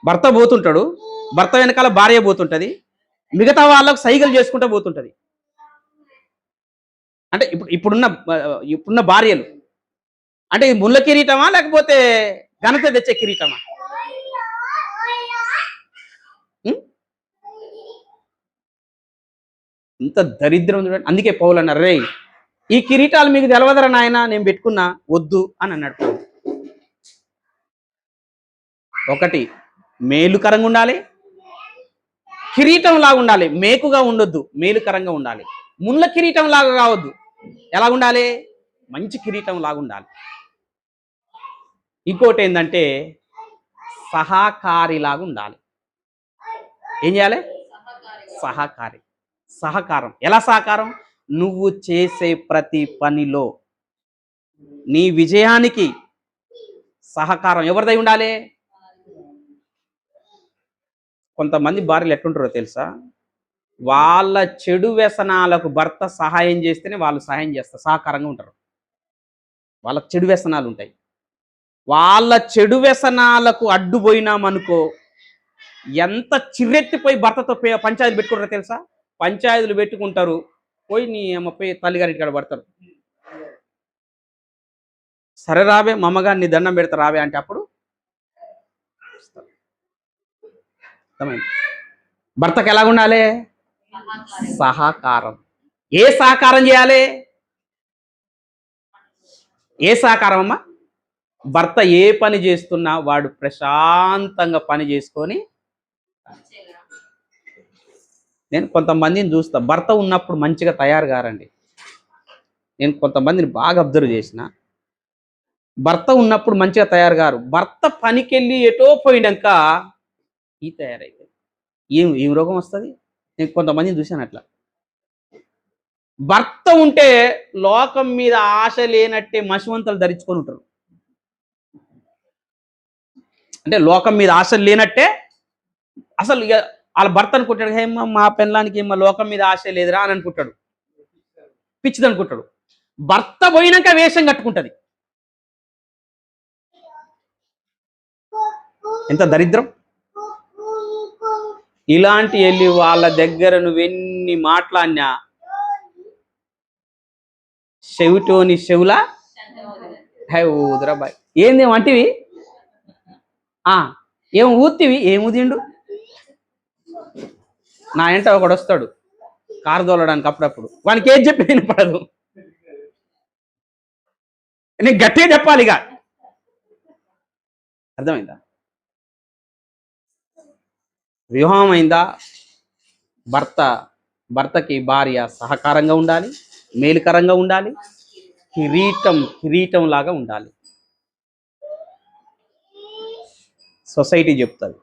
భర్త పోతుంటాడు, భర్త వెనకాల భార్య పోతుంటది, మిగతా వాళ్ళకు సైగలు చేసుకుంటూ పోతుంటది. అంటే ఇప్పుడున్న భార్యలు అంటే ముళ్ళ కిరీటమా లేకపోతే ఘనత తెచ్చే కిరీటమా? ఇంత దరిద్రం చూడండి. అందుకే పౌలు అన్నారు, రే ఈ కిరీటాలు మీకు తెలవదరా నాయన, నేను పెట్టుకున్నా వద్దు అని అన్నాడు పౌలు. ఒకటి మేలుకరంగా ఉండాలి, కిరీటం లాగా ఉండాలి. మేకుగా ఉండొద్దు, మేలుకరంగా ఉండాలి. ముళ్ళ కిరీటం లాగా కావద్దు. ఎలా ఉండాలి? మంచి కిరీటం లాగా ఉండాలి. ఇంకోటి ఏంటంటే సహకారిలాగా ఉండాలి. ఏం చేయాలి? సహకారి. సహకారం. ఎలా సహకారం? నువ్వు చేసే ప్రతి పనిలో నీ విజయానికి సహకారం ఎవరిదై ఉండాలి? కొంతమంది భార్యలు ఎట్లుంటారో తెలుసా? వాళ్ళ చెడు వ్యసనాలకు భర్త సహాయం చేస్తేనే వాళ్ళు సహాయం చేస్తారు, సహకారంగా ఉంటారు. వాళ్ళకు చెడు వ్యసనాలు ఉంటాయి. వాళ్ళ చెడు వ్యసనాలకు అడ్డుపోయినామనుకో ఎంత చిర్రెత్తిపోయి భర్తతో పంచాయతీలు పెట్టుకుంటారో తెలుసా? పంచాయతీలు పెట్టుకుంటారు, పోయి నీ అమ్మ పోయి తల్లిగారింటి కాడ పడతారు. సరే రావే మా అమ్మగారిని దండం పెడతా రావే అంటే అప్పుడు భర్తకు ఎలాగ ఉండాలి? సహకారం. ఏ సహకారం చేయాలి? ఏ సహకారం అమ్మా? భర్త ఏ పని చేస్తున్నా వాడు ప్రశాంతంగా పని చేసుకొని. నేను కొంతమందిని చూస్తా, భర్త ఉన్నప్పుడు మంచిగా తయారు కారండి. నేను కొంతమందిని బాగా అబ్జర్వ్ చేసిన, భర్త ఉన్నప్పుడు మంచిగా తయారు గారు, భర్త పనికెళ్ళి ఎటో పోయినాక ఈ తయారైతే ఏం రోగం వస్తుంది? నేను కొంతమందిని చూశాను అట్లా. భర్త ఉంటే లోకం మీద ఆశ లేనట్టే మసివంతలు ధరించుకొని ఉంటారు. అంటే లోకం మీద ఆశ లేనట్టే అసలు వాళ్ళ భర్త అనుకుంటాడు, ఏమో మా పెళ్ళానికి ఏమో లోకం మీద ఆశ లేదురా అని అనుకుంటాడు, పిచ్చిది అనుకుంటాడు. భర్త పోయినాక వేషం కట్టుకుంటుంది. ఎంత దరిద్రం! ఇలాంటి వెళ్ళి వాళ్ళ దగ్గర నువ్వెన్ని మాట్లాడినా చెవిటోని చెవులా హై ఊదురాబాయ్. ఏందేమంటివి? ఏం ఊతివి? ఏం ఊదిండు? నా ఎంట ఒకడు వస్తాడు కారు తోలడానికి, అప్పుడప్పుడు వానికి ఏది చెప్పి వినపడదు. నేను గట్టిగా చెప్పాలి ఇక. అర్థమైందా? వివాహం అయిందా? భర్తకి భార్య సహకారంగా ఉండాలి, మేలుకరంగా ఉండాలి, కిరీటం లాగా ఉండాలి. సొసైటీ చెప్తుంది.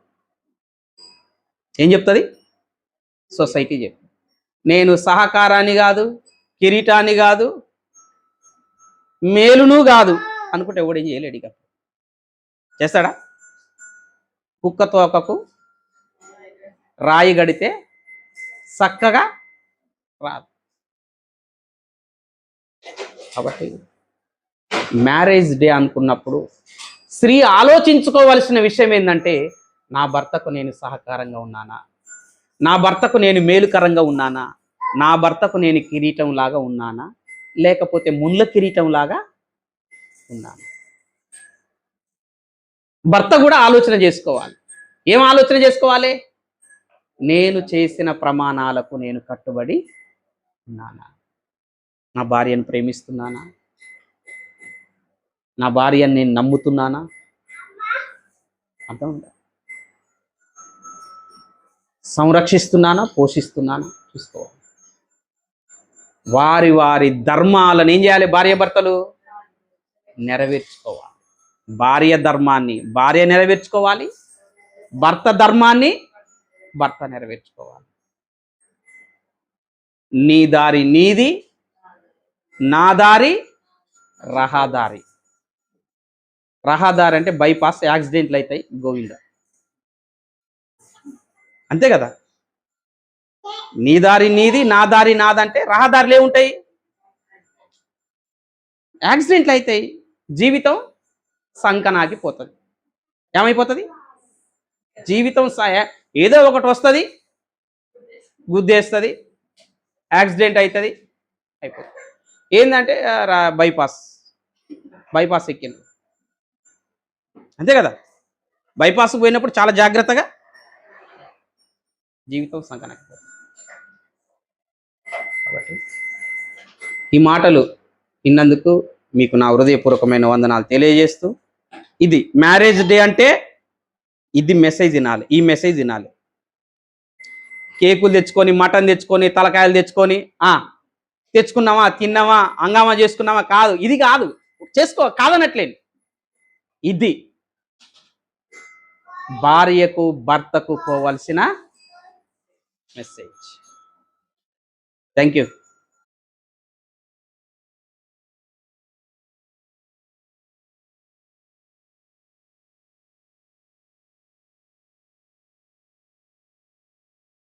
ఏం చెప్తుంది? సొసైటీ చెప్తుంది. నేను సహకారాన్ని కాదు, కిరీటాన్ని కాదు, మేలును కాదు అనుకుంటే ఎవడేం చేయలేడు. ఇక చేస్తాడా? కుక్క తోకకు రాయి గడితే చక్కగా రాదు. కాబట్టి మ్యారేజ్ డే అనుకున్నప్పుడు స్త్రీ ఆలోచించుకోవాల్సిన విషయం ఏంటంటే, నా భర్తకు నేను సహకారంగా ఉన్నానా, నా భర్తకు నేను మేలుకరంగా ఉన్నానా, నా భర్తకు నేను కిరీటం లాగా ఉన్నానా, లేకపోతే ముళ్ళ కిరీటం లాగా ఉన్నానా? భర్త కూడా ఆలోచన చేసుకోవాలి. ఏం ఆలోచన చేసుకోవాలి? నేను చేసిన ప్రమాణాలకు నేను కట్టుబడి ఉన్నానా? నా భార్యను ప్రేమిస్తున్నానా? నా భార్యను నేను నమ్ముతున్నానా? అర్థం ఉందా? సంరక్షిస్తున్నానా? పోషిస్తున్నానా? చూసుకోవాలి. వారి వారి ధర్మాలను ఏం చేయాలి? భార్యాభర్తలు నెరవేర్చుకోవాలి. భార్య ధర్మాన్ని భార్య నెరవేర్చుకోవాలి, భర్త ధర్మాన్ని భర్త నెరవేర్చుకోవాలి. నీ దారి నీది, నా దారి రహదారి. రహదారి అంటే బైపాస్, యాక్సిడెంట్లు అవుతాయి, గోవింద. అంతే కదా? నీ దారి నీది, నా దారి నాదంటే రహదారులు ఏముంటాయి? యాక్సిడెంట్లు అవుతాయి, జీవితం సంకనాగిపోతుంది. ఏమైపోతుంది? జీవితం ఏదో ఒకటి వస్తుంది, గుద్దేస్తుంది, యాక్సిడెంట్ అవుతుంది, అయిపోతుంది. ఏంటంటే బైపాస్ బైపాస్ ఎక్కింది. అంతే కదా? బైపాస్కి పోయినప్పుడు చాలా జాగ్రత్తగా, జీవితం సంకనాగిపోతుంది. కాబట్టి ఈ మాటలు విన్నందుకు మీకు నా హృదయపూర్వకమైన వందనాలు తెలియజేస్తూ, ఇది మ్యారేజ్ డే అంటే ఇది మెసేజ్ వినాలి, ఈ మెసేజ్ వినాలి. కేకులు తెచ్చుకొని, మటన్ తెచ్చుకొని, తలకాయలు తెచ్చుకొని తెచ్చుకున్నామా, తిన్నామా, హంగామా చేసుకున్నామా కాదు. ఇది కాదు, చేసుకో, కాదనట్లేదు. ఇది భార్యకు భర్తకు పోవలసిన మెసేజ్. Thank you.